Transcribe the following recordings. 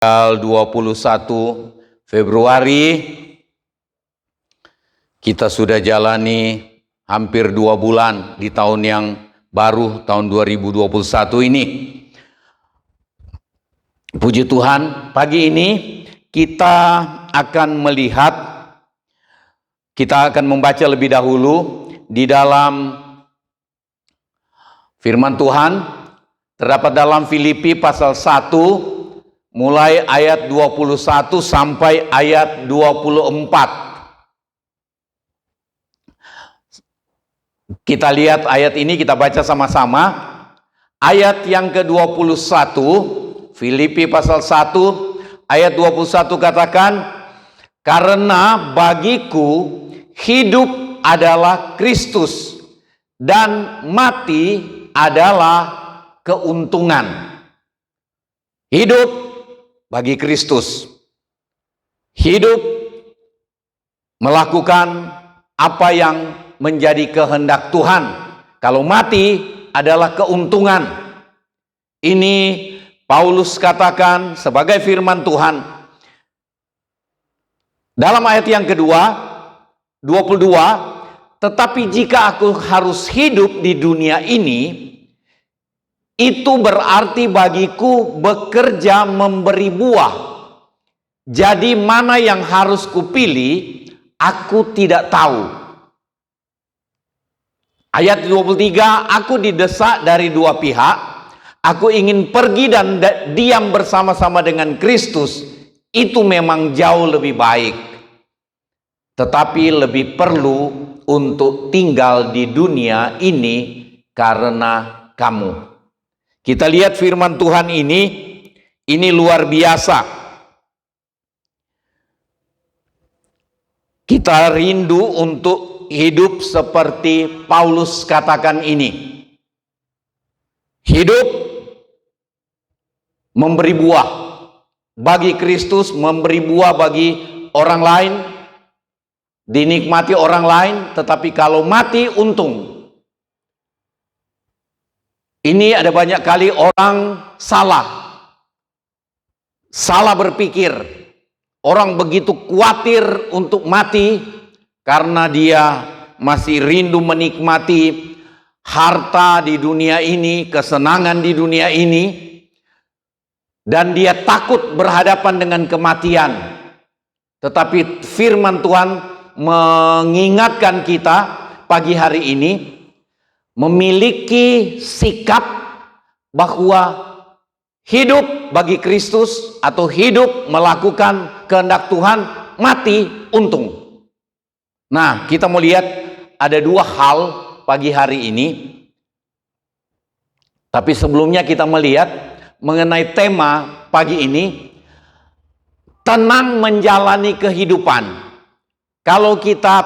Tanggal 21 Februari kita sudah jalani hampir 2 bulan di tahun yang baru, tahun 2021 ini. Puji Tuhan, pagi ini kita akan melihat, kita akan membaca lebih dahulu di dalam firman Tuhan, terdapat dalam Filipi pasal 1, mulai ayat 21 sampai ayat 24. Kita lihat ayat ini, kita baca sama-sama. Ayat yang ke-21, Filipi pasal 1, ayat 21 katakan, "Karena bagiku hidup adalah Kristus dan mati adalah keuntungan." Hidup bagi Kristus, hidup melakukan apa yang menjadi kehendak Tuhan. Kalau mati adalah keuntungan. Ini Paulus katakan sebagai firman Tuhan. Dalam ayat yang kedua, 22, "Tetapi jika aku harus hidup di dunia ini, itu berarti bagiku bekerja memberi buah. Jadi mana yang harus kupilih, aku tidak tahu." Ayat 23, "Aku didesak dari dua pihak. Aku ingin pergi dan diam bersama-sama dengan Kristus. Itu memang jauh lebih baik. Tetapi lebih perlu untuk tinggal di dunia ini karena kamu." Kita lihat firman Tuhan ini luar biasa. Kita rindu untuk hidup seperti Paulus katakan ini. Hidup memberi buah bagi Kristus, memberi buah bagi orang lain, dinikmati orang lain, tetapi kalau mati untung. Ini ada banyak kali orang salah berpikir. Orang begitu khawatir untuk mati karena dia masih rindu menikmati harta di dunia ini, kesenangan di dunia ini, dan dia takut berhadapan dengan kematian. Tetapi firman Tuhan mengingatkan kita pagi hari ini, memiliki sikap bahwa hidup bagi Kristus atau hidup melakukan kehendak Tuhan, mati untung. Nah, kita mau lihat ada dua hal pagi hari ini. Tapi sebelumnya kita melihat mengenai tema pagi ini, tenang menjalani kehidupan. Kalau kita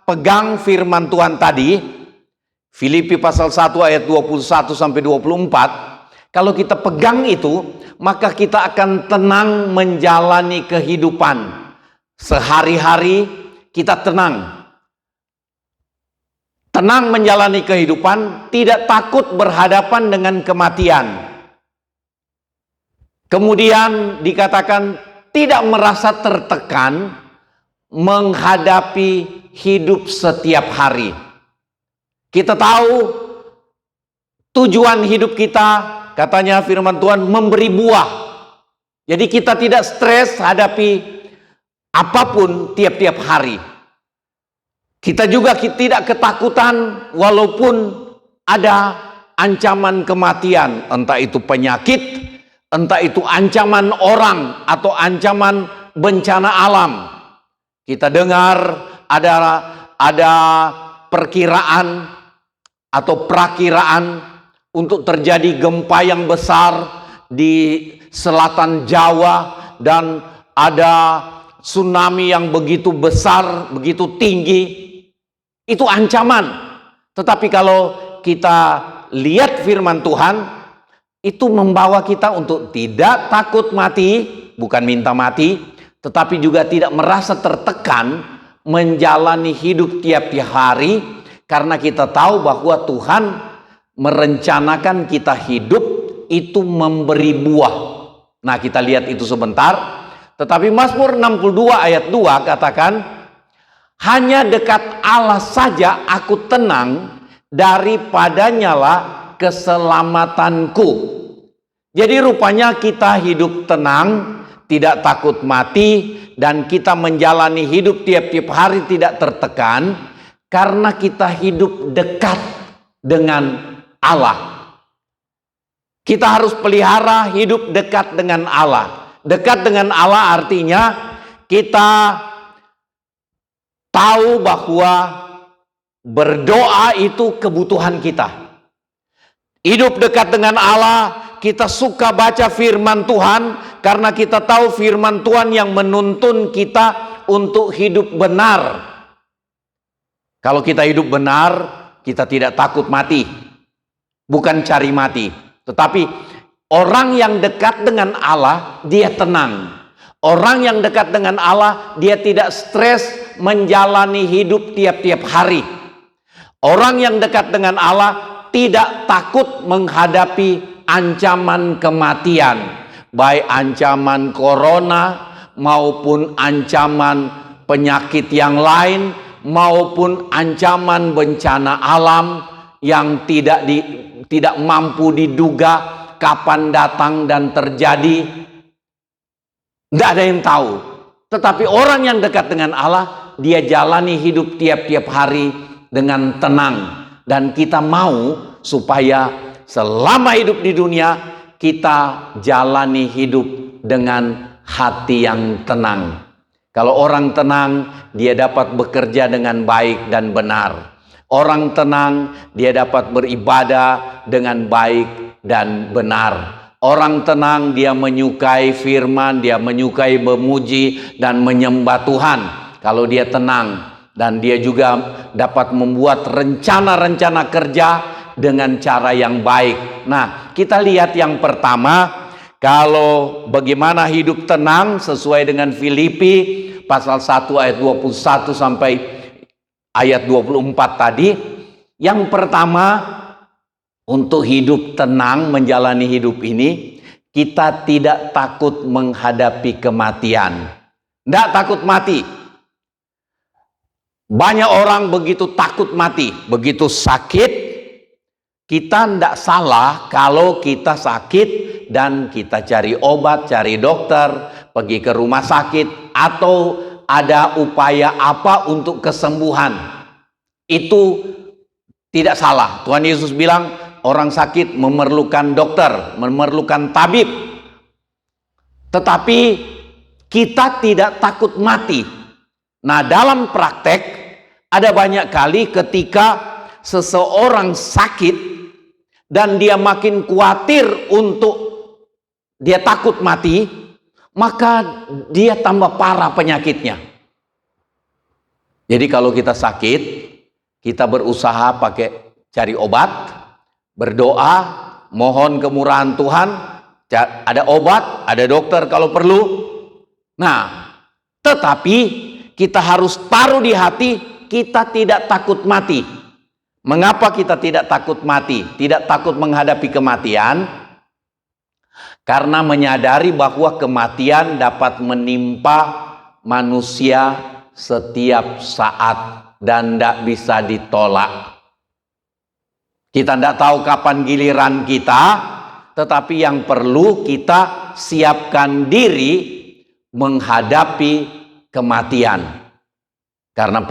pegang firman Tuhan tadi, Filipi pasal 1 ayat 21 sampai 24, kalau kita pegang itu, maka kita akan tenang menjalani kehidupan. Sehari-hari kita tenang. Tenang menjalani kehidupan, tidak takut berhadapan dengan kematian. Kemudian dikatakan tidak merasa tertekan menghadapi hidup setiap hari. Kita tahu tujuan hidup kita, katanya firman Tuhan, memberi buah. Jadi kita tidak stres hadapi apapun tiap-tiap hari. Kita juga tidak ketakutan walaupun ada ancaman kematian, entah itu penyakit, entah itu ancaman orang atau ancaman bencana alam. Kita dengar ada perkiraan atau prakiraan untuk terjadi gempa yang besar di selatan Jawa, dan ada tsunami yang begitu besar, begitu tinggi. Itu ancaman. Tetapi kalau kita lihat firman Tuhan, itu membawa kita untuk tidak takut mati, bukan minta mati, tetapi juga tidak merasa tertekan menjalani hidup tiap-tiap hari, karena kita tahu bahwa Tuhan merencanakan kita hidup itu memberi buah. Nah, kita lihat itu sebentar. Tetapi Mazmur 62 ayat 2 katakan, hanya dekat Allah saja aku tenang, daripadanya keselamatanku. Jadi rupanya kita hidup tenang, tidak takut mati, dan kita menjalani hidup tiap-tiap hari tidak tertekan, karena kita hidup dekat dengan Allah. Kita harus pelihara hidup dekat dengan Allah. Dekat dengan Allah artinya kita tahu bahwa berdoa itu kebutuhan kita. Hidup dekat dengan Allah, kita suka baca firman Tuhan karena kita tahu firman Tuhan yang menuntun kita untuk hidup benar. Kalau kita hidup benar, kita tidak takut mati. Bukan cari mati, tetapi orang yang dekat dengan Allah, dia tenang. Orang yang dekat dengan Allah, dia tidak stres menjalani hidup tiap-tiap hari. Orang yang dekat dengan Allah tidak takut menghadapi ancaman kematian, baik ancaman corona maupun ancaman penyakit yang lain, maupun ancaman bencana alam yang tidak mampu diduga kapan datang dan terjadi. Tidak ada yang tahu. Tetapi orang yang dekat dengan Allah, dia jalani hidup tiap-tiap hari dengan tenang. Dan kita mau supaya selama hidup di dunia, kita jalani hidup dengan hati yang tenang. Kalau orang tenang, dia dapat bekerja dengan baik dan benar. Orang tenang, dia dapat beribadah dengan baik dan benar. Orang tenang, dia menyukai firman, dia menyukai memuji dan menyembah Tuhan. Kalau dia tenang, dan dia juga dapat membuat rencana-rencana kerja dengan cara yang baik. Nah, kita lihat yang pertama, kalau bagaimana hidup tenang sesuai dengan Filipi pasal 1 ayat 21 sampai ayat 24 tadi. Yang pertama, untuk hidup tenang menjalani hidup ini, kita tidak takut menghadapi kematian. Tidak takut mati. Banyak orang begitu takut mati, begitu sakit. Kita tidak salah kalau kita sakit dan kita cari obat, cari dokter, pergi ke rumah sakit, atau ada upaya apa untuk kesembuhan. Itu tidak salah. Tuhan Yesus bilang orang sakit memerlukan dokter, memerlukan tabib. Tetapi kita tidak takut mati. Nah, dalam praktek ada banyak kali ketika seseorang sakit dan dia makin khawatir untuk dia takut mati, maka dia tambah parah penyakitnya. Jadi kalau kita sakit, kita berusaha cari obat, berdoa, mohon kemurahan Tuhan, ada obat, ada dokter kalau perlu. Nah, tetapi kita harus taruh di hati, kita tidak takut mati. Mengapa kita tidak takut mati? Tidak takut menghadapi kematian? Karena menyadari bahwa kematian dapat menimpa manusia setiap saat dan tidak bisa ditolak. Kita tidak tahu kapan giliran kita, tetapi yang perlu kita siapkan diri menghadapi kematian. Karena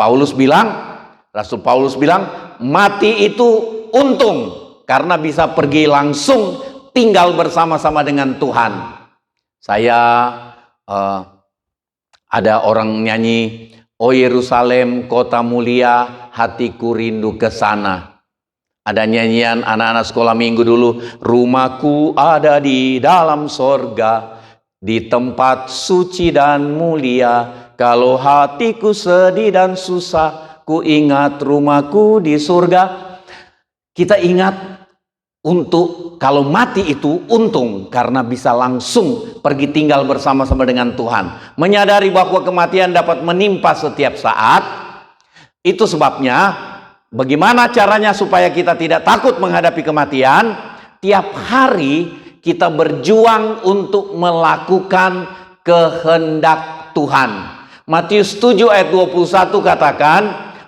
Rasul Paulus bilang, mati itu untung karena bisa pergi langsung tinggal bersama-sama dengan Tuhan. Saya ada orang nyanyi, "Oh Yerusalem, kota mulia, hatiku rindu ke sana." Ada nyanyian anak-anak sekolah minggu dulu, "Rumahku ada di dalam sorga, di tempat suci dan mulia. Kalau hatiku sedih dan susah, ku ingat rumahku di surga." Kita ingat untuk kalau mati itu untung karena bisa langsung pergi tinggal bersama-sama dengan Tuhan. Menyadari bahwa kematian dapat menimpa setiap saat. Itu sebabnya bagaimana caranya supaya kita tidak takut menghadapi kematian? Tiap hari kita berjuang untuk melakukan kehendak Tuhan. Matius 7 ayat 21 katakan,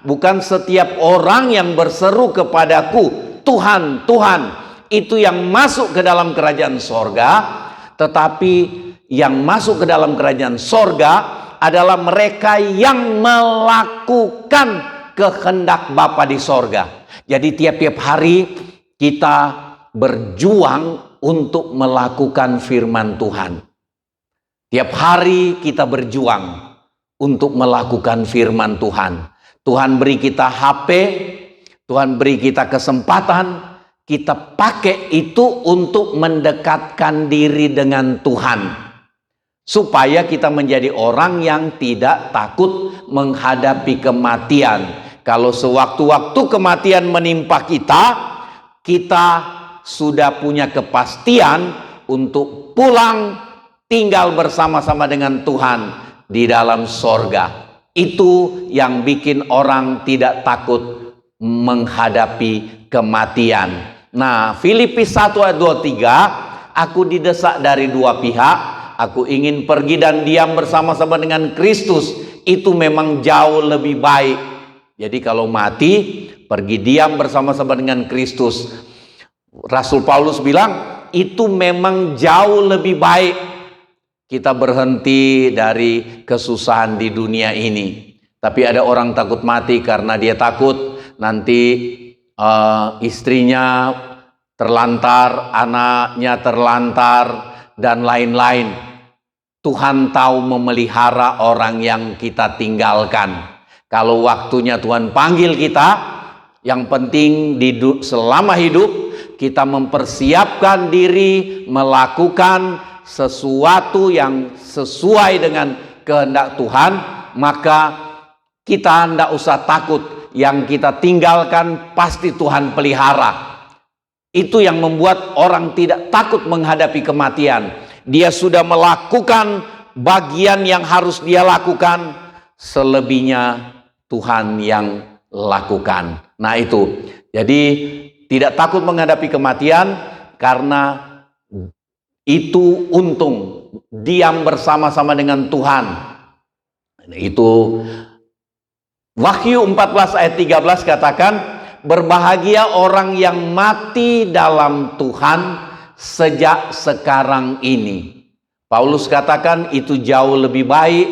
bukan setiap orang yang berseru kepadaku, Tuhan, Tuhan, itu yang masuk ke dalam kerajaan sorga, tetapi yang masuk ke dalam kerajaan sorga adalah mereka yang melakukan kehendak Bapa di sorga. Jadi tiap-tiap hari kita berjuang untuk melakukan firman Tuhan. Tiap hari kita berjuang untuk melakukan firman Tuhan. Tuhan beri kita HP, Tuhan beri kita kesempatan, kita pakai itu untuk mendekatkan diri dengan Tuhan. Supaya kita menjadi orang yang tidak takut menghadapi kematian. Kalau sewaktu-waktu kematian menimpa kita, kita sudah punya kepastian untuk pulang tinggal bersama-sama dengan Tuhan di dalam sorga. Itu yang bikin orang tidak takut menghadapi kematian. Nah, Filipi 1 ayat 23, aku didesak dari dua pihak, aku ingin pergi dan diam bersama-sama dengan Kristus, itu memang jauh lebih baik. Jadi kalau mati, pergi diam bersama-sama dengan Kristus. Rasul Paulus bilang, itu memang jauh lebih baik. Kita berhenti dari kesusahan di dunia ini. Tapi ada orang takut mati karena dia takut nanti istrinya terlantar, anaknya terlantar, dan lain-lain. Tuhan tahu memelihara orang yang kita tinggalkan. Kalau waktunya Tuhan panggil kita, yang penting selama hidup kita mempersiapkan diri melakukan sesuatu yang sesuai dengan kehendak Tuhan, maka kita tidak usah takut. Yang kita tinggalkan pasti Tuhan pelihara. Itu yang membuat orang tidak takut menghadapi kematian. Dia sudah melakukan bagian yang harus dia lakukan, selebihnya Tuhan yang lakukan. Nah itu, jadi tidak takut menghadapi kematian karena itu untung, diam bersama-sama dengan Tuhan. Itu Wahyu 14 ayat 13 katakan, berbahagia orang yang mati dalam Tuhan sejak sekarang ini. Paulus katakan itu jauh lebih baik,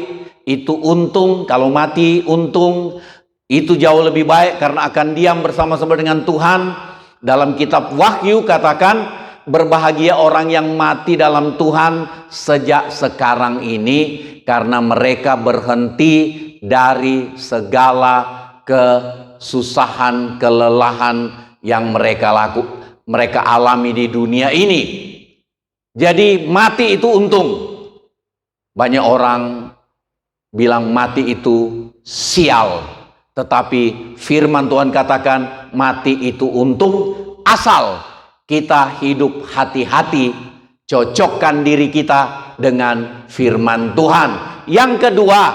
itu untung, kalau mati untung, itu jauh lebih baik karena akan diam bersama-sama dengan Tuhan. Dalam kitab Wahyu katakan, berbahagia orang yang mati dalam Tuhan sejak sekarang ini karena mereka berhenti dari segala kesusahan, kelelahan yang mereka alami di dunia ini. Jadi mati itu untung. Banyak orang bilang mati itu sial, tetapi firman Tuhan katakan mati itu untung asal kita hidup hati-hati, cocokkan diri kita dengan firman Tuhan. Yang kedua,